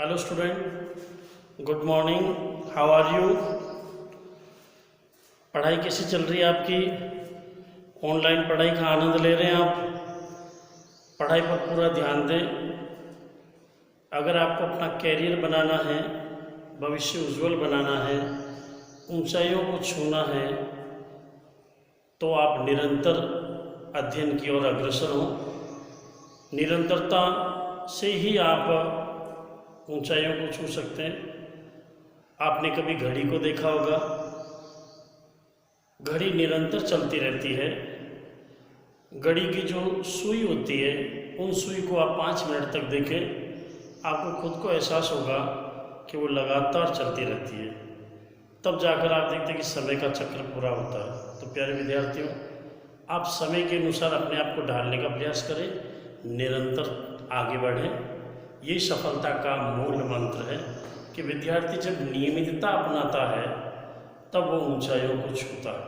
Hello student, good morning. How are you? पढ़ाई कैसी चल रही है आपकी? ऑनलाइन पढ़ाई का आनंद ले रहे हैं आप? पढ़ाई पर पूरा ध्यान दें। अगर आपको अपना कैरियर बनाना है, भविष्य उज्जवल बनाना है, ऊंचाइयों को छूना है, तो आप निरंतर अध्ययन की ओर अग्रसर हों। निरंतरता से ही आप ऊंचाइयों को छू सकते हैं। आपने कभी घड़ी को देखा होगा? घड़ी निरंतर चलती रहती है। घड़ी की जो सुई होती है, उन सुई को आप 5 मिनट तक देखें, आपको खुद को एहसास होगा कि वो लगातार चलती रहती है। तब जाकर आप देखते हैं कि समय का चक्र पूरा होता है। तो प्यारे विद्यार्थियों, आप समय के अनुसार अपने आप को ढालने का प्रयास करें, निरंतर आगे बढ़ें। ये सफलता का मूल मंत्र है कि विद्यार्थी जब नियमितता अपनाता है तब वो ऊंचाइयों को छूता है।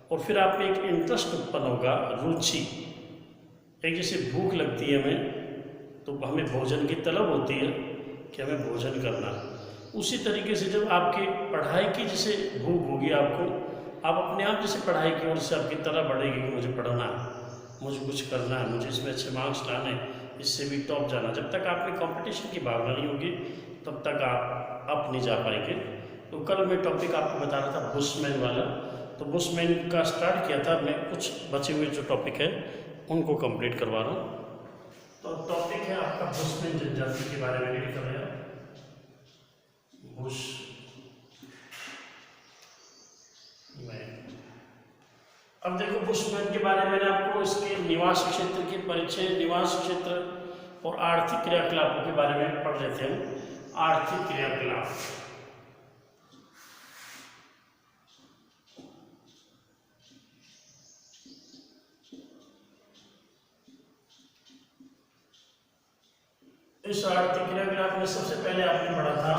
और फिर आप में एक इंटरेस्ट उत्पन्न होगा, रुचि। एक जैसे भूख लगती है हमें, तो हमें भोजन की तलब होती है कि हमें भोजन करना है। उसी तरीके से जब आपकी पढ़ाई की जैसे भूख होगी आपको, आप अपने आप जैसे पढ़ाई की ओर से आपकी तरह बढ़ेगी कि मुझे पढ़ना है, मुझे कुछ करना है, मुझे इसमें अच्छे मार्क्स लाने हैं, इससे भी टॉप जाना। जब तक आप में कंपटीशन की भावना नहीं होगी तब तक आप अप नहीं जा पाएंगे। तो कल मैं टॉपिक आपको बता रहा था बुशमैन वाला, तो बुशमैन का स्टार्ट किया था। मैं कुछ बचे हुए जो टॉपिक है उनको कंप्लीट करवा रहा हूँ। तो टॉपिक है आपका बुशमैन जनजाति के बारे में रीड कर रहे हैं। बुशमैन, अब देखो बुशमैन के बारे में मैंने आपको इसके निवास क्षेत्र के परिचय, निवास क्षेत्र और आर्थिक क्रियाकलापों के बारे में पढ़ लेते हैं। आर्थिक क्रियाकलाप, इस आर्थिक क्रियाकलाप में सबसे पहले आपने पढ़ा था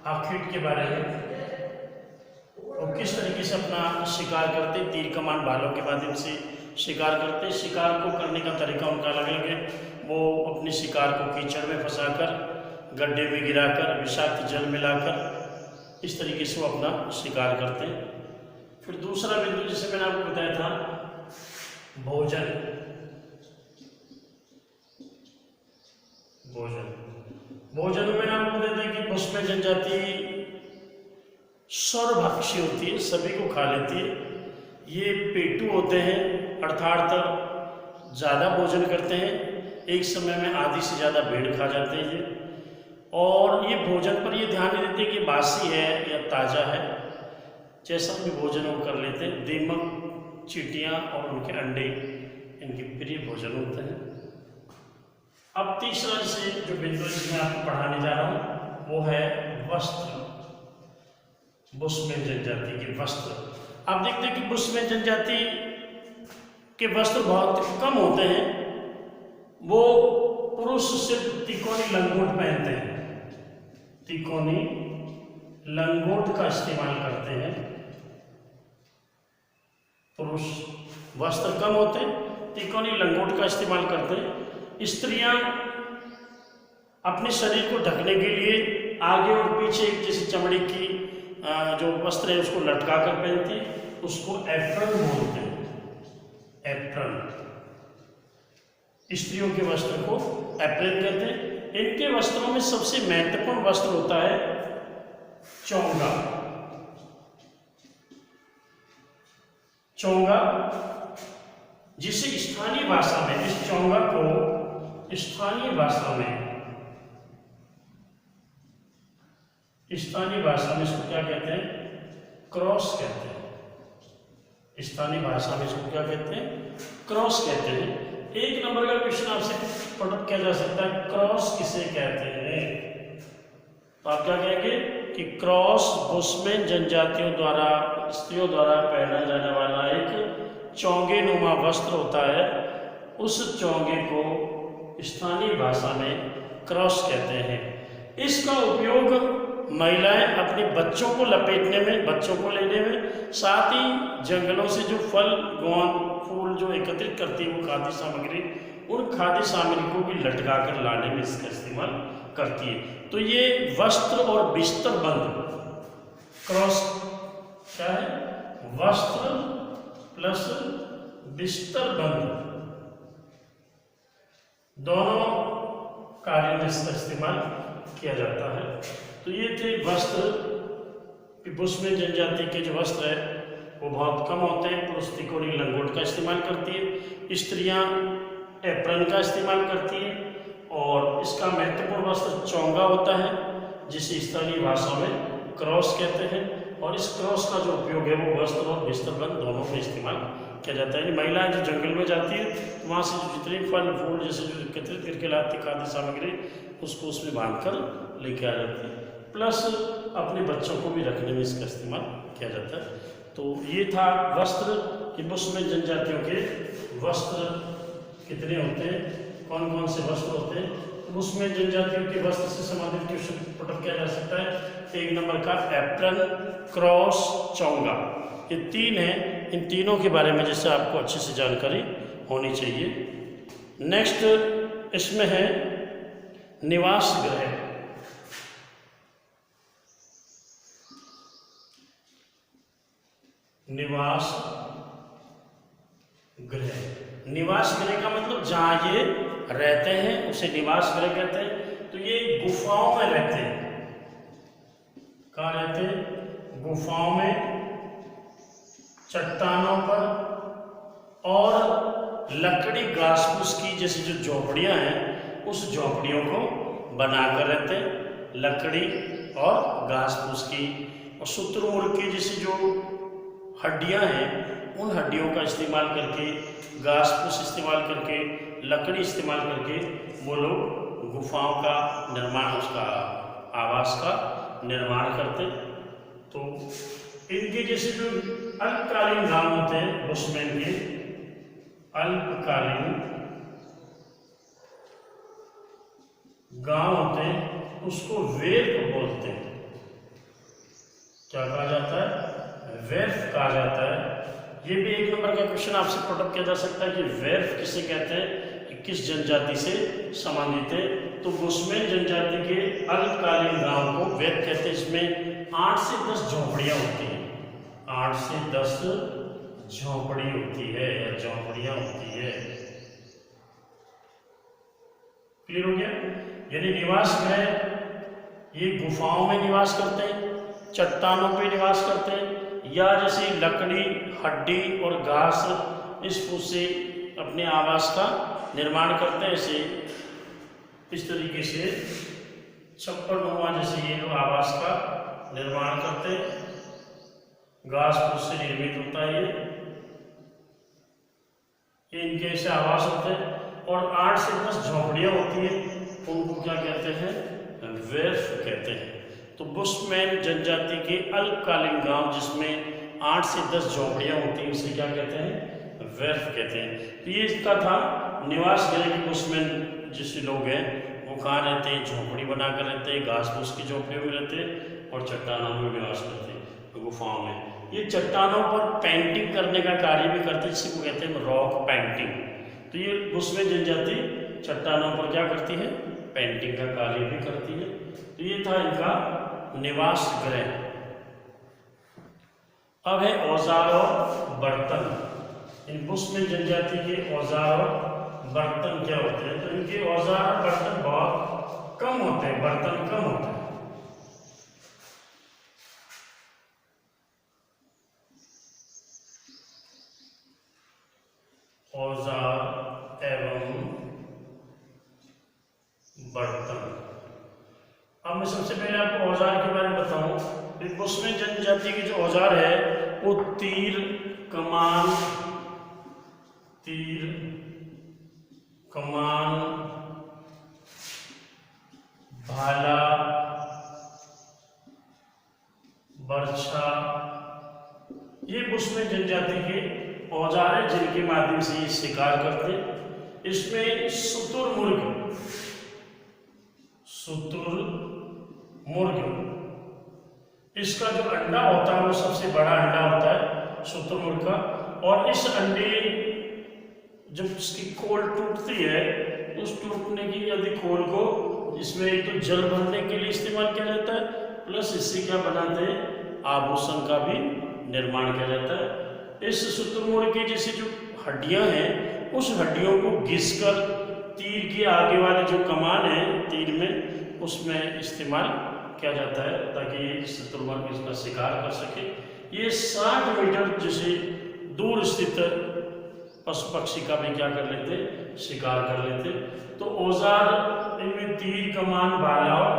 आखिट के बारे में। वो किस तरीके से अपना शिकार करते, तीर कमान भालों के माध्यम से शिकार करते। शिकार को करने का तरीका उनका अलग अलग है। वो अपने शिकार को कीचड़ में फंसाकर, गड्ढे में गिराकर, विषाक्त जल मिलाकर, इस तरीके से वो अपना शिकार करते हैं। फिर दूसरा बिंदु जिसे मैंने आपको बताया था भोजन। भोजन में मैंने आपको बताया था कि बुशमैन जनजाति सर्वभक्षी होती है, सभी को खा लेती है। ये पेटू होते हैं, अर्थात ज़्यादा भोजन करते हैं। एक समय में आधी से ज़्यादा भेड़ खा जाते हैं ये। और ये भोजन पर ये ध्यान नहीं देते कि बासी है या ताज़ा है, जैसा भी भोजन वो कर लेते हैं। दीमक, चींटियाँ और उनके अंडे इनके प्रिय भोजन होते हैं। अब तीसरा जिसे जो बिंदु जिसमें आपको पढ़ाने जा रहा हूँ वो है वस्त्र। बुशमैन जनजाति के वस्त्र, आप देखते हैं कि बुशमैन जनजाति के वस्त्र बहुत कम होते हैं। वो पुरुष सिर्फ तिकोनी लंगोट पहनते हैं, तिकोनी लंगोट का इस्तेमाल करते हैं। पुरुष वस्त्र कम होते हैं, तिकोनी लंगोट का इस्तेमाल करते हैं। स्त्रियां अपने शरीर को ढकने के लिए आगे और पीछे एक जैसी चमड़ी की जो वस्त्र है उसको लटका कर पहनती है, उसको एप्रन बोलते हैं। एप्रन, स्त्रियों के वस्त्र को एप्रन कहते हैं। इनके वस्त्रों में सबसे महत्वपूर्ण वस्त्र होता है चोंगा। चोंगा जिसे स्थानीय भाषा में, इस चोंगा को स्थानीय भाषा में इसको क्या कहते हैं? क्रॉस कहते हैं। स्थानीय भाषा में इसको क्या कहते हैं? क्रॉस कहते हैं। एक नंबर का क्वेश्चन आपसे पुट किया जा सकता है, क्रॉस किसे कहते हैं? तो आप क्या कहेंगे कि क्रॉस बुशमैन जनजातियों द्वारा, स्त्रियों द्वारा पहना जाने वाला एक चोंगे नुमा वस्त्र होता है। उस चोंगे को स्थानीय भाषा में क्रॉस कहते हैं। इसका उपयोग महिलाएं अपने बच्चों को लपेटने में, बच्चों को लेने में, साथ ही जंगलों से जो फल, गोंद, फूल जो एकत्रित करती है वो खाद्य सामग्री, उन खाद्य सामग्री को भी लटका कर लाने में इसका इस्तेमाल करती है। तो ये वस्त्र और बिस्तर बंद क्रॉस क्या है, वस्त्र प्लस बिस्तर बंद दोनों कार्यों में इसका इस्तेमाल किया जाता है। तो ये थे वस्त्र। बुशमैन जनजाति के जो वस्त्र है वो बहुत कम होते हैं। पुरुष त्रिकोणीय लंगोट का इस्तेमाल करती है, स्त्रियां एप्रन का इस्तेमाल करती है, और इसका महत्वपूर्ण वस्त्र चोंगा होता है जिसे स्थानीय भाषा में क्रॉस कहते हैं। और इस क्रॉस का जो उपयोग है वो वस्त्र और बिस्तरबंद दोनों में इस्तेमाल किया जाता है। महिलाएं जो जंगल में जाती है तो वहाँ से जो जितने फल फूल जैसे जो एकत्रित करके लाती खाद्य सामग्री उसको उसमें बांध कर लेके आ जाती है, प्लस अपने बच्चों को भी रखने में इसका इस्तेमाल किया जाता है। तो ये था वस्त्र कि बुशमैन जनजातियों के वस्त्र कितने होते हैं, कौन कौन से वस्त्र होते हैं। बुशमैन जनजातियों के वस्त्र से संबंधित क्वेश्चन पुटअप किया जा सकता है। 1 नंबर का एप्रन, क्रॉस, चोंगा, ये 3 हैं। इन तीनों के बारे में जैसे आपको अच्छे से जानकारी होनी चाहिए। नेक्स्ट इसमें है निवास गृह। निवास गृह, निवास गृह का मतलब जहां ये रहते हैं उसे निवास गृह कहते हैं। तो ये गुफाओं में रहते हैं। कहाँ रहते हैं? गुफाओं में, चट्टानों पर, और लकड़ी घास फूस की जैसी जो झोपड़ियां हैं उस झोपड़ियों को बनाकर रहते हैं, लकड़ी और घास फूस की। और शुतुरमुर्ग की जैसी जो हड्डियां हैं उन हड्डियों का इस्तेमाल करके, घास फूस इस्तेमाल करके, लकड़ी इस्तेमाल करके वो लोग गुफाओं का निर्माण, उसका आवास का निर्माण करते। तो इनके जैसे जो अल्पकालीन गांव होते हैं बुशमैन के, अल्पकालीन गांव होते हैं उसको वेर्फ बोलते हैं। क्या कहा जाता है? वेर्फ कहा जाता है। ये भी 1 नंबर का क्वेश्चन आपसे पुटअप किया जा सकता है कि वेर्फ किसे कहते हैं, किस जनजाति से संबंधित है। तो बुशमैन जनजाति के अल्पकालीन गांव को वेर्फ कहते हैं। इसमें 8 से 10 झोपड़ियां होती हैं, 8 से 10 झोपड़ी होती है या झोपड़ियां होती है। क्लियर हो गया? यानी निवास गृह ये गुफाओं में निवास करते हैं, चट्टानों पे निवास करते हैं, या जैसे लकड़ी, हड्डी और घास इस फूस से अपने आवास का निर्माण करते हैं। ऐसे इस तरीके से छप्पर नुमा जैसे ये लोग आवास का निर्माण करते हैं, घास फूस से निर्मित होता है ये इनके ऐसे आवास होते हैं। और 8 से 10 झोपड़ियां होती हैं, उनको क्या कहते हैं? वेर्फ कहते हैं। तो बुशमैन जनजाति के अल्पकालीन गांव जिसमें 8 से 10 झोपड़ियां होती हैं उसे क्या कहते हैं? वेर्फ कहते हैं। तो ये इसका था निवास गृह के बुशमैन जैसे लोग हैं वो कहाँ रहते हैं? झोपड़ी बनाकर रहते हैं, घास फूस की झोपड़ियों में रहते हैं और चट्टानों में निवास करते हैं, गुफाओं में। ये चट्टानों पर पेंटिंग करने का कार्य भी करते हैं, जिसको कहते हैं रॉक पेंटिंग। तो ये बुशमैन जनजाति चट्टानों पर क्या करती है? पेंटिंग का कार्य भी करती है। तो ये था इनका निवास गृह। अब है औजार और बर्तन। इन बुशमैन जनजाति के औजार और बर्तन क्या होते हैं? तो इनके औजार और बर्तन बहुत कम होते हैं, बर्तन कम होते हैं। औजार एवं बर्तन। अब मैं सबसे पहले आपको औजार के बारे में बताऊं। बुशमैन जनजाति के जो औजार है वो तीर, कमान, भाला, बर्छा, ये बुशमैन जनजाति के औजार है जिनके माध्यम से ये शिकार करते हैं। इसमें शुतुरमुर्ग, इसका जो अंडा होता है वो सबसे बड़ा अंडा होता है शुतुरमुर्ग का। और इस अंडे जब इसकी खोल टूटती है उस टूटने की यदि खोल को इसमें एक तो जल भरने के लिए इस्तेमाल किया जाता है, प्लस इससे क्या बनाते हैं, आभूषण का भी निर्माण किया जाता है। इस शुतुरमुर्ग की जैसे जो हड्डियां हैं, उस हड्डियों को घिसकर तीर के आगे वाले जो कमान है तीर में, उसमें इस्तेमाल किया जाता है ताकि शुतुरमुर्ग इसका शिकार कर सके। ये 60 मीटर जैसे दूर स्थित पशु पक्षी का भी क्या कर लेते, शिकार कर लेते। तो औजार इनमें तीर, कमान, भाला और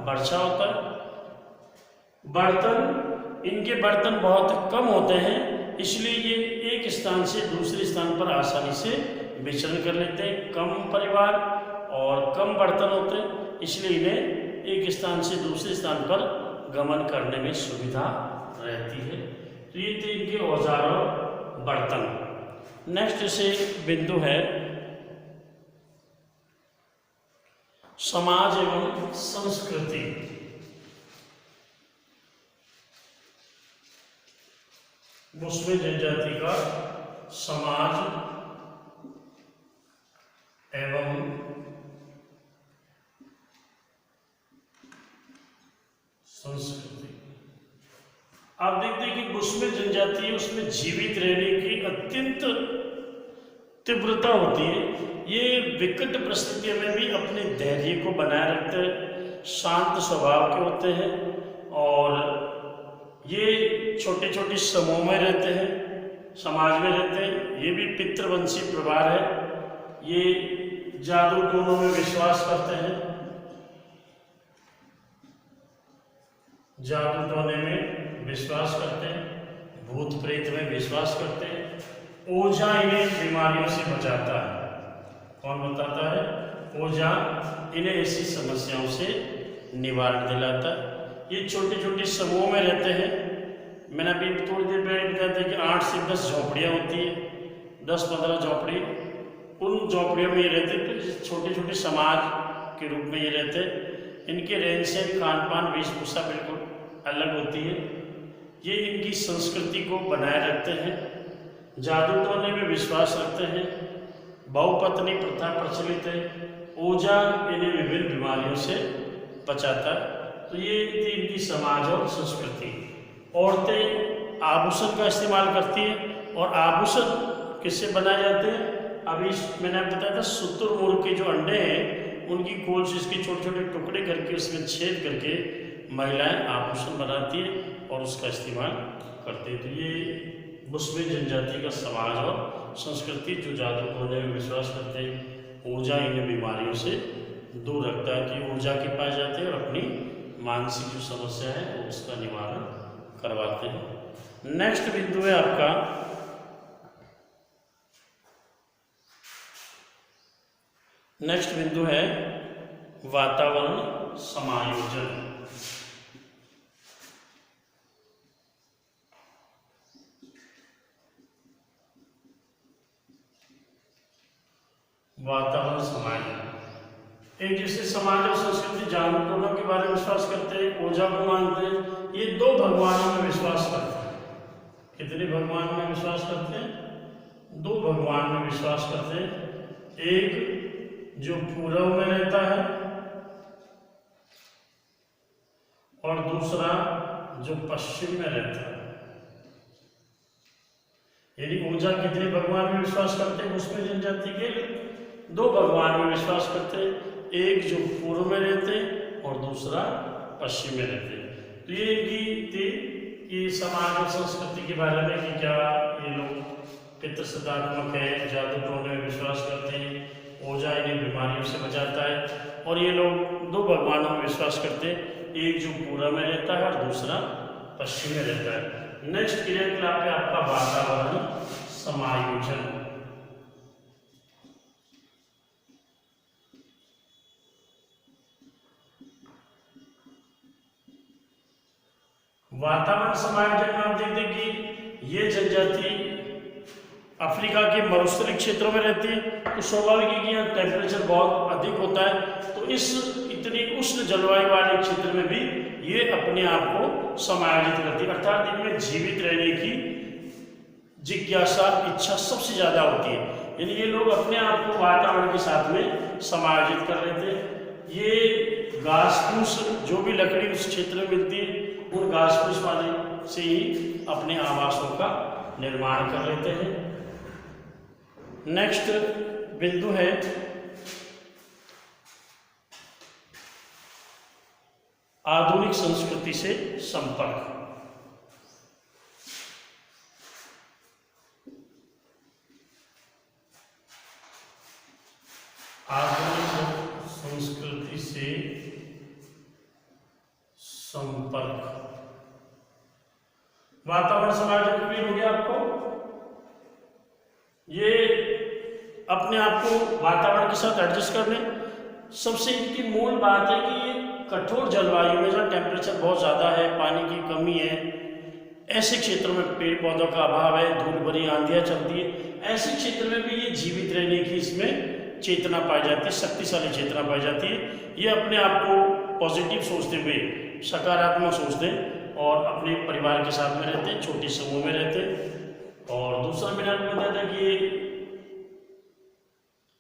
बर्छा होता है। बर्तन, इनके बर्तन बहुत कम होते हैं, इसलिए ये एक स्थान से दूसरे स्थान पर आसानी से विचरण कर लेते हैं। कम परिवार और कम बर्तन होते हैं, इसलिए इन्हें एक स्थान से दूसरे स्थान पर गमन करने में सुविधा रहती है। तो ये थे इनके औजार और बर्तन। नेक्स्ट से बिंदु है समाज एवं संस्कृति। मुस्लिम जनजाति का समाज एवं संस्कृति। आप देखते हैं कि मुस्लिम जनजाति, उसमें जीवित रहने की अत्यंत तीव्रता होती है। ये विकट परिस्थितियों में भी अपने धैर्य को बनाए रखते हैं, शांत स्वभाव के होते हैं और ये छोटे छोटे समूह में रहते हैं, समाज में रहते हैं। ये भी पितृवंशी परिवार है। ये जादू टोनों में विश्वास करते हैं, जादू टोने में विश्वास करते हैं, भूत प्रेत में विश्वास करते हैं। ओझा इन्हें बीमारियों से बचाता है। कौन बताता है? ओझा इन्हें ऐसी समस्याओं से निवारण दिलाता है। ये छोटे छोटे समूह में रहते हैं। मैंने अभी थोड़ी देर पहले बताया था कि 8 से 10 झोपड़ियाँ होती है, 10-15 झोपड़ी। उन झोपड़ियों में ये रहते हैं, छोटे छोटे समाज के रूप में ये रहते हैं। इनके रहन सहन, खान पान, वेशभूषा बिल्कुल अलग होती है। ये इनकी संस्कृति को बनाए रखते हैं, जादू टोने में विश्वास रखते हैं, बहुपत्नी प्रथा प्रचलित है, ओझा इन्हें विभिन्न बीमारियों से बचाता है। तो ये थी इनकी समाज और संस्कृति। औरतें आभूषण का इस्तेमाल करती हैं और आभूषण किससे बनाए जाते हैं? अभी मैंने आपको बताया था, शुतुरमुर्ग के जो अंडे हैं उनकी खोल से इसके छोटे छोटे टुकड़े करके उसमें छेद करके महिलाएं आभूषण बनाती हैं और उसका इस्तेमाल करती हैं। तो ये मुस्लिम जनजाति का समाज और संस्कृति, जो जादू टोने में विश्वास करते हैं। ऊर्जा इन्हें बीमारियों से दूर रखता है कि ऊर्जा के पास जाते हैं और अपनी मानसिक जो समस्या है उसका निवारण करवाते हैं। नेक्स्ट बिंदु है आपका वातावरण समायोजन। वातावरण समायोजन एक जैसे समाज और संस्कृति, जादू टोनों के बारे में विश्वास करते हैं, ओझा को मानते हैं। ये 2 भगवानों में विश्वास करते हैं। कितने भगवान में विश्वास करते हैं? 2 भगवान में विश्वास करते हैं। एक जो पूर्व में रहता है और दूसरा जो पश्चिम में रहता है। यदि ऊर्जा कितने भगवान में विश्वास करते हैं? मुस्लिम जनजाति के 2 भगवान में विश्वास करते हैं, एक जो पूर्व में रहते हैं और दूसरा पश्चिम में रहते हैं। तो ये कि समाज और संस्कृति के बारे में कि क्या ये लोग पितृसत्तात्मक है, जादू टोने में विश्वास करते हैं, ओझा इन्हें बीमारियों से बचाता है। और ये लोग 2 भगवानों में विश्वास करते हैं, एक जो पूर्व में रहता है और दूसरा पश्चिम में रहता है। नेक्स्ट क्रियाकलाप है आपका वातावरण समायोजन। वातावरण समायोजन में आप देखते हैं कि ये जनजाति अफ्रीका के मरुस्थलीय क्षेत्रों में रहती है, तो स्वाभाविक है कि यहाँ टेम्परेचर बहुत अधिक होता है। तो इस इतनी उष्ण जलवायु वाले क्षेत्र में भी ये अपने आप को समायोजित करती है, अर्थात इनमें जीवित रहने की जिज्ञासा, इच्छा सबसे ज़्यादा होती है। यानी ये लोग अपने आप को वातावरण के साथ में समायोजित कर लेते हैं। ये घास फूस जो भी लकड़ी उस क्षेत्र में मिलती है उन घास फूस वाले से ही अपने आवासों का निर्माण कर लेते हैं। नेक्स्ट बिंदु है आधुनिक संस्कृति से संपर्क। आधुनिक संस्कृति से संपर्क। वातावरण समाज क्लियर हो गया आपको? ये अपने आप को वातावरण के साथ एडजस्ट करने। सबसे इनकी मूल बात है कि ये कठोर जलवायु में जहाँ टेम्परेचर बहुत ज़्यादा है, पानी की कमी है, ऐसे क्षेत्रों में पेड़ पौधों का अभाव है, धूल भरी आंधियाँ चलती है, ऐसे क्षेत्र में भी ये जीवित रहने की इसमें चेतना पाई जाती है, शक्तिशाली चेतना पाई जाती है। ये अपने आप को पॉजिटिव सोचते हुए, सकारात्मक सोचते और अपने परिवार के साथ में रहते हैं, छोटे समूह में रहते हैं। और दूसरा मैंने आपको बताया था कि ये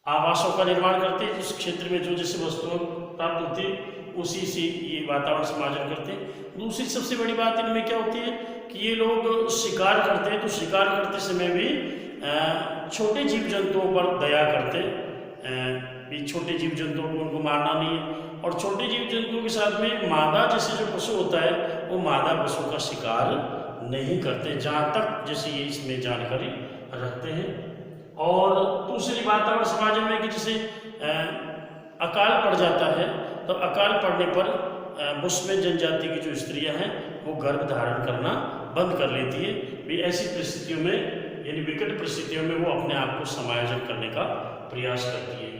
आवासों का निर्माण करते हैं, उस क्षेत्र में जो जैसे वस्तुएं प्राप्त होती है उसी से ये वातावरण समाजन करते हैं। दूसरी सबसे बड़ी बात इनमें क्या होती है कि ये लोग शिकार करते हैं, तो शिकार करते समय भी छोटे जीव जंतुओं पर दया करते हैं। ये छोटे जीव जंतुओं को उनको मारना नहीं है, और छोटे जीव जंतुओं के साथ में मादा जैसे जो पशु होता है वो मादा पशु का शिकार नहीं करते, जहाँ तक जैसे ये इसमें जानकारी रखते हैं। और दूसरी वातावरण समाज में कि जैसे अकाल पड़ जाता है तो अकाल पड़ने पर बुशमैन जनजाति की जो स्त्रियां हैं वो गर्भ धारण करना बंद कर लेती है। भी ऐसी परिस्थितियों में, यानी विकट परिस्थितियों में वो अपने आप को समायोजन करने का प्रयास करती है।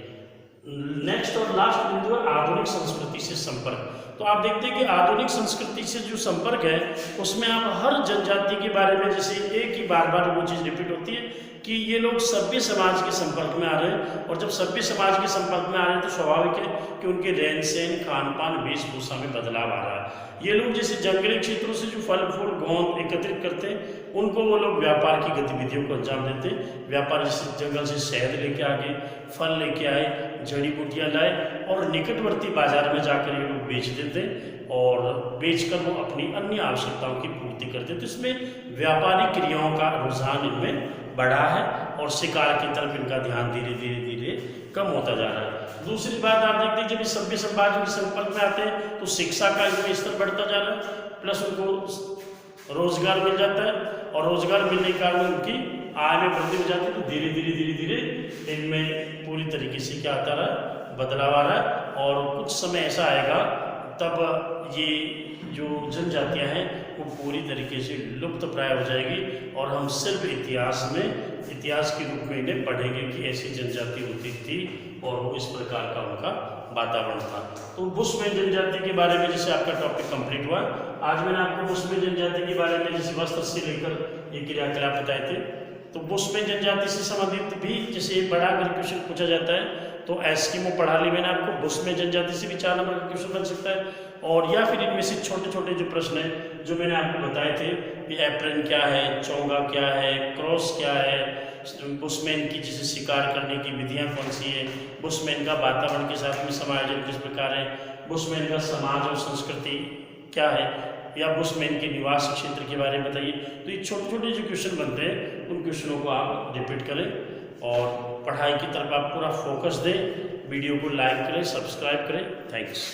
नेक्स्ट और लास्ट बिंदु है आधुनिक संस्कृति से संपर्क। तो आप देखते हैं कि आधुनिक संस्कृति से जो संपर्क है उसमें आप हर जनजाति के बारे में जैसे एक ही बार बार वो चीज़ रिपीट होती है कि ये लोग सभ्य समाज के संपर्क में आ रहे हैं, और जब सभ्य समाज के संपर्क में आ रहे हैं तो स्वाभाविक है कि उनके रहन सहन, खान पान, वेशभूषा में बदलाव आ रहा है। ये लोग जैसे जंगली क्षेत्रों से जो फल फूल गोंद एकत्रित करते हैं उनको वो लोग व्यापार की गतिविधियों को अंजाम देते हैं। व्यापार जैसे जंगल से शहद लेके आ गए, फल लेके आए, जड़ी बूटियाँ लाए और निकटवर्ती बाजार में जाकर ये लोग बेच देते और बेचकर वो अपनी अन्य आवश्यकताओं की पूर्ति करते। तो इसमें व्यापारिक क्रियाओं का रुझान इनमें बढ़ा है और शिकार की तरफ इनका ध्यान धीरे धीरे धीरे कम होता जा रहा है। दूसरी बात आप देखते हैं जब इस सभ्य समाज के संपर्क में आते हैं तो शिक्षा का इनमें स्तर बढ़ता जा रहा है, प्लस उनको रोजगार मिल जाता है और रोजगार मिलने के कारण उनकी आय में वृद्धि हो जाती है। तो धीरे धीरे धीरे धीरे इनमें पूरी तरीके से क्या आता रहा है, बदलाव आ रहा है। और कुछ समय ऐसा आएगा तब ये जो जनजातियां हैं वो पूरी तरीके से लुप्त प्राय हो जाएगी और हम सिर्फ इतिहास के रूप में इन्हें पढ़ेंगे कि ऐसी जनजाति होती थी और वो इस प्रकार का उनका वातावरण था। तो बुशमैन जनजाति के बारे में जैसे आपका टॉपिक कंप्लीट हुआ। आज मैंने आपको बुशमैन जनजाति के बारे में जैसे वस्त्र से लेकर ये क्रियाकलाप बताए थे। तो बुशमैन जनजाति से संबंधित भी जैसे बड़ा अगर क्वेश्चन पूछा जाता है तो एस्किमो पढ़ा ली मैंने आपको, बुशमैन जनजाति से भी 4 नंबर का क्वेश्चन बन सकता है। और या फिर इनमें से छोटे छोटे जो प्रश्न हैं जो मैंने आपको बताए थे कि एप्रन क्या है, चोंगा क्या है, क्रॉस क्या है, बुशमैन की जैसे शिकार करने की विधियां कौन सी है, बुशमैन का वातावरण के साथ में समायोजन किस प्रकार है, बुशमैन का समाज और संस्कृति क्या है, या बुशमैन के निवास क्षेत्र के बारे में बताइए। तो ये छोटे छोटे जो क्वेश्चन बनते हैं उन क्वेश्चनों को आप रिपीट करें और पढ़ाई की तरफ आप पूरा फोकस दें। वीडियो को लाइक करें, सब्सक्राइब करें। थैंक्स।